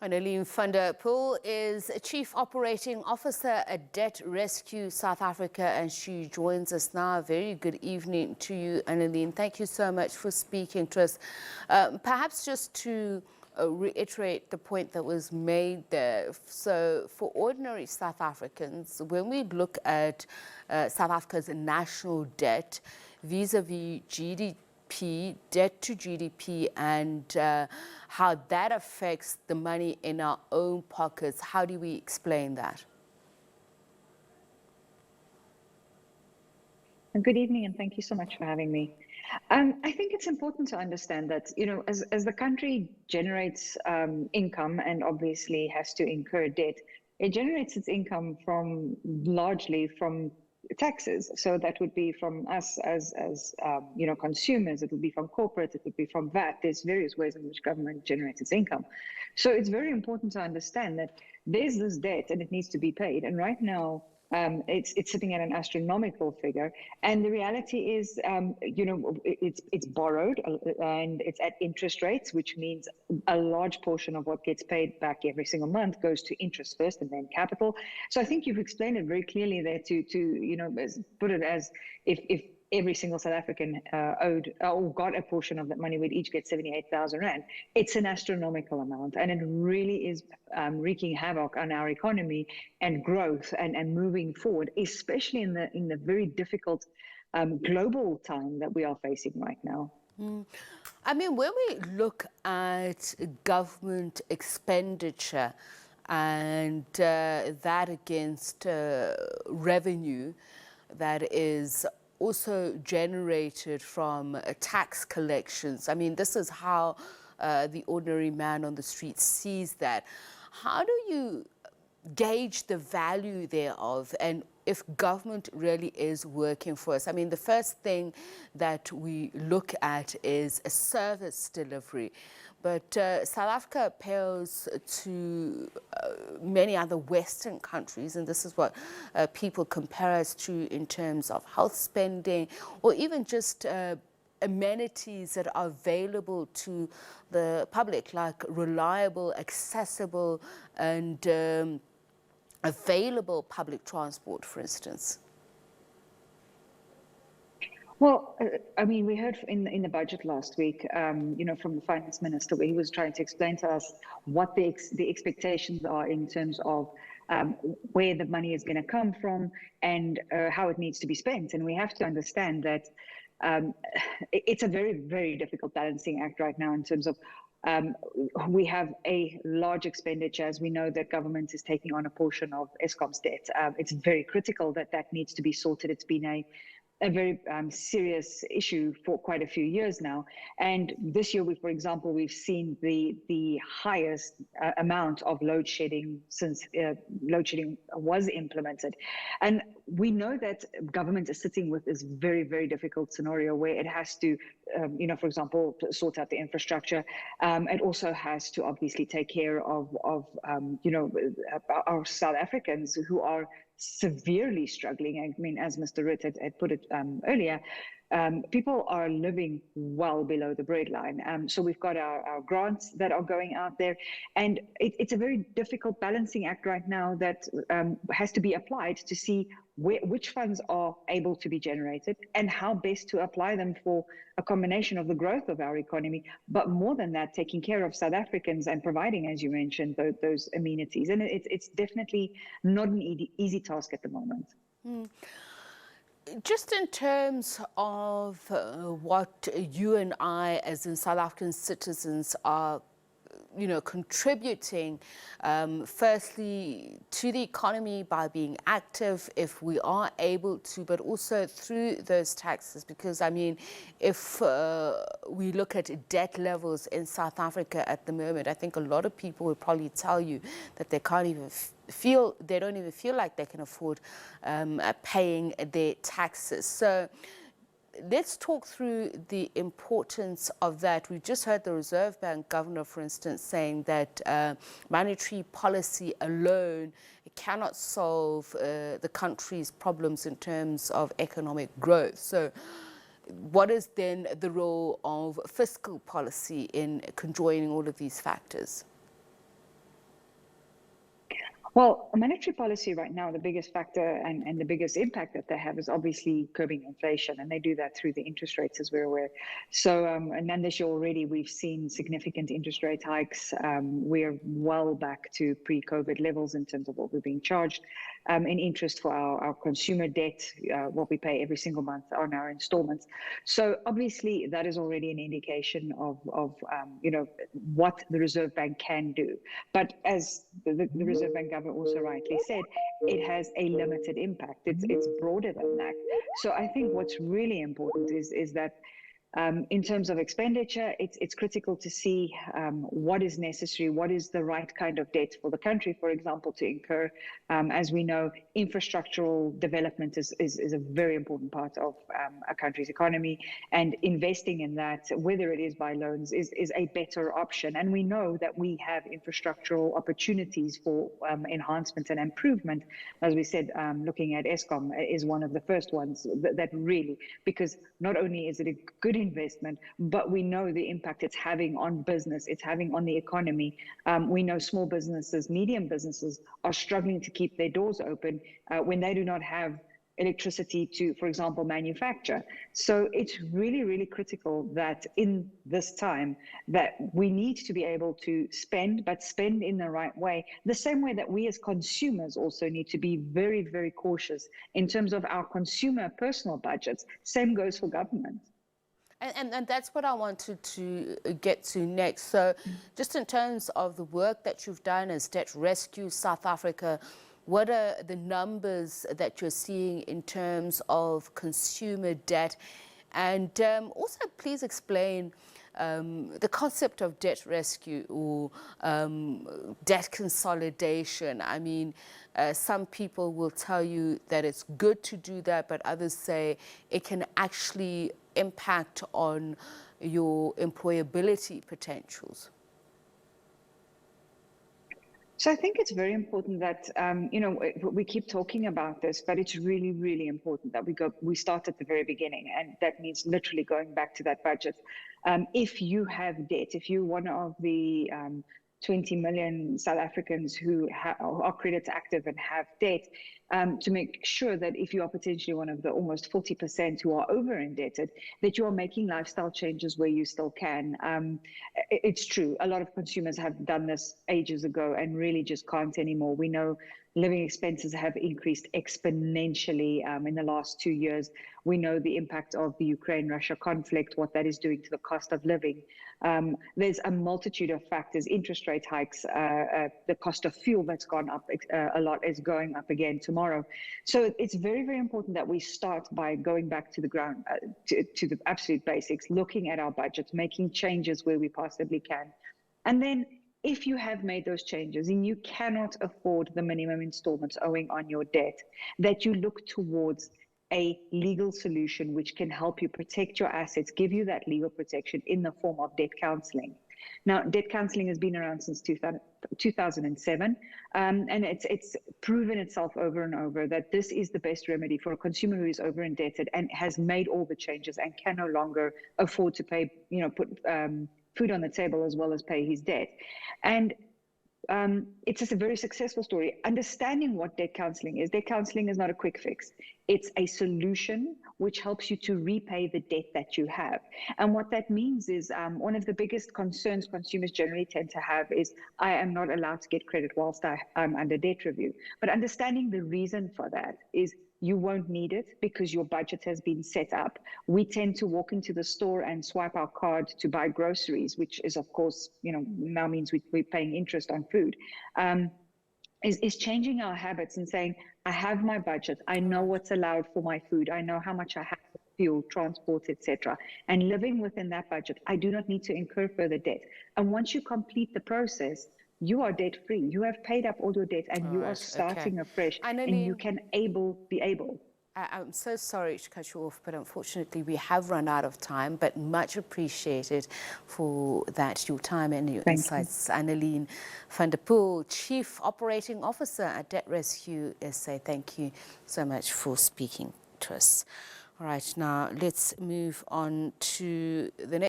Annaline Poel is Chief Operating Officer at Debt Rescue South Africa, and she joins us now. Very good evening to you, Annaline. Thank you so much for speaking to us. Perhaps just to reiterate the point that was made there. So for ordinary South Africans, when we look at South Africa's national debt vis-a-vis GDP, debt to GDP, and how that affects the money in our own pockets, how do we explain that? Good evening, and thank you so much for having me. I think it's important to understand that, as the country generates income and obviously has to incur debt, it generates its income largely from taxes. So that would be from us as consumers. It would be from corporate. It would be from VAT. There's various ways in which government generates its income. So it's very important to understand that there's this debt and it needs to be paid. And right now, it's sitting at an astronomical figure, and the reality is, it's borrowed and it's at interest rates, which means a large portion of what gets paid back every single month goes to interest first and then capital. So I think you've explained it very clearly there to put it as if every single South African owed or got a portion of that money, we'd each get 78,000 Rand. It's an astronomical amount, and it really is wreaking havoc on our economy and growth and moving forward, especially in the very difficult global time that we are facing right now. I mean, when we look at government expenditure and that against revenue that is also generated from tax collections. I mean, this is how the ordinary man on the street sees that. How do you gauge the value thereof, and if government really is working for us? I mean, the first thing that we look at is a service delivery. But South Africa pales to many other Western countries, and this is what people compare us to in terms of health spending, or even just amenities that are available to the public, like reliable, accessible, and available public transport, for instance. Well, I mean, we heard in the budget last week, from the finance minister, where he was trying to explain to us what the expectations are in terms of where the money is going to come from and how it needs to be spent. And we have to understand that it's a very, very difficult balancing act right now in terms of we have a large expenditure, as we know that government is taking on a portion of Eskom's debt. It's very critical that needs to be sorted. It's been a very serious issue for quite a few years now. And this year, for example, we've seen the highest amount of load shedding since load shedding was implemented. And we know that government is sitting with this very, very difficult scenario where it has to, for example, sort out the infrastructure. It also has to obviously take care of our South Africans who are severely struggling. I mean, as Mr. Ritt had put it earlier, people are living well below the breadline. So we've got our grants that are going out there, and it's a very difficult balancing act right now that has to be applied to see which funds are able to be generated and how best to apply them for a combination of the growth of our economy, but more than that, taking care of South Africans and providing, as you mentioned, those amenities. And it's definitely not an easy task at the moment. Just in terms of what you and I, as in South African citizens, are contributing, firstly, to the economy by being active, if we are able to, but also through those taxes. Because, I mean, if we look at debt levels in South Africa at the moment, I think a lot of people would probably tell you that they can't even they don't even feel like they can afford paying their taxes. So let's talk through the importance of that. We just heard the Reserve Bank governor, for instance, saying that monetary policy alone cannot solve the country's problems in terms of economic growth. So what is then the role of fiscal policy in conjoining all of these factors? Well, monetary policy right now, the biggest factor and the biggest impact that they have is obviously curbing inflation, and they do that through the interest rates, as we're aware. So, and then this year already, we've seen significant interest rate hikes. We're well back to pre-COVID levels in terms of what we're being charged in interest for our consumer debt, what we pay every single month on our installments. So, obviously, that is already an indication of what the Reserve Bank can do. But as the Reserve Bank governor also rightly said, it has a limited impact. It's broader than that. So I think what's really important is that in terms of expenditure, it's critical to see what is necessary, what is the right kind of debt for the country, for example, to incur. As we know, infrastructural development is a very important part of a country's economy, and investing in that, whether it is by loans, is a better option. And we know that we have infrastructural opportunities for enhancement and improvement. As we said, looking at Eskom is one of the first ones that really, because not only is it a good investment, but we know the impact it's having on business, it's having on the economy. We know small businesses, medium businesses are struggling to keep their doors open when they do not have electricity to, for example, manufacture. So it's really, really critical that in this time that we need to be able to spend, but spend in the right way. The same way that we as consumers also need to be very, very cautious in terms of our consumer personal budgets. Same goes for government. And that's what I wanted to get to next. So just in terms of the work that you've done as Debt Rescue South Africa, what are the numbers that you're seeing in terms of consumer debt? And also, please explain the concept of debt rescue or debt consolidation. I mean, some people will tell you that it's good to do that, but others say it can actually impact on your employability potentials. So I think it's very important that, we keep talking about this, but it's really, really important that we start at the very beginning. And that means literally going back to that budget. If you have debt, if you're one of the 20 million South Africans who are credit active and have debt, to make sure that if you are potentially one of the almost 40% who are over indebted, that you are making lifestyle changes where you still can. It's true, a lot of consumers have done this ages ago and really just can't anymore. We know living expenses have increased exponentially in the last 2 years. We know the impact of the Ukraine-Russia conflict, what that is doing to the cost of living. There's a multitude of factors, interest rate hikes, the cost of fuel that's gone up a lot is going up again tomorrow. So it's very, very important that we start by going back to the ground, to the absolute basics, looking at our budgets, making changes where we possibly can. And then if you have made those changes and you cannot afford the minimum installments owing on your debt, that you look towards a legal solution which can help you protect your assets, give you that legal protection in the form of debt counseling. Now, debt counseling has been around since 2007, and it's proven itself over and over that this is the best remedy for a consumer who is over indebted and has made all the changes and can no longer afford to pay, put food on the table as well as pay his debt. And it's just a very successful story. Understanding what debt counseling is not a quick fix. It's a solution which helps you to repay the debt that you have. And what that means is one of the biggest concerns consumers generally tend to have is, I am not allowed to get credit whilst I'm under debt review. But understanding the reason for that is you won't need it because your budget has been set up. We tend to walk into the store and swipe our card to buy groceries, which is, of course, now means we're paying interest on food. Is changing our habits and saying, I have my budget, I know what's allowed for my food, I know how much I have for fuel, transport, etc. And living within that budget, I do not need to incur further debt. And once you complete the process, you are debt free. You have paid up all your debt and you are starting afresh, Annaline, and you can be able. I'm so sorry to cut you off, but unfortunately we have run out of time, but much appreciated for that, your time and your insights. Annaline van der Poel, Chief Operating Officer at Debt Rescue SA. Thank you so much for speaking to us. All right, now let's move on to the next.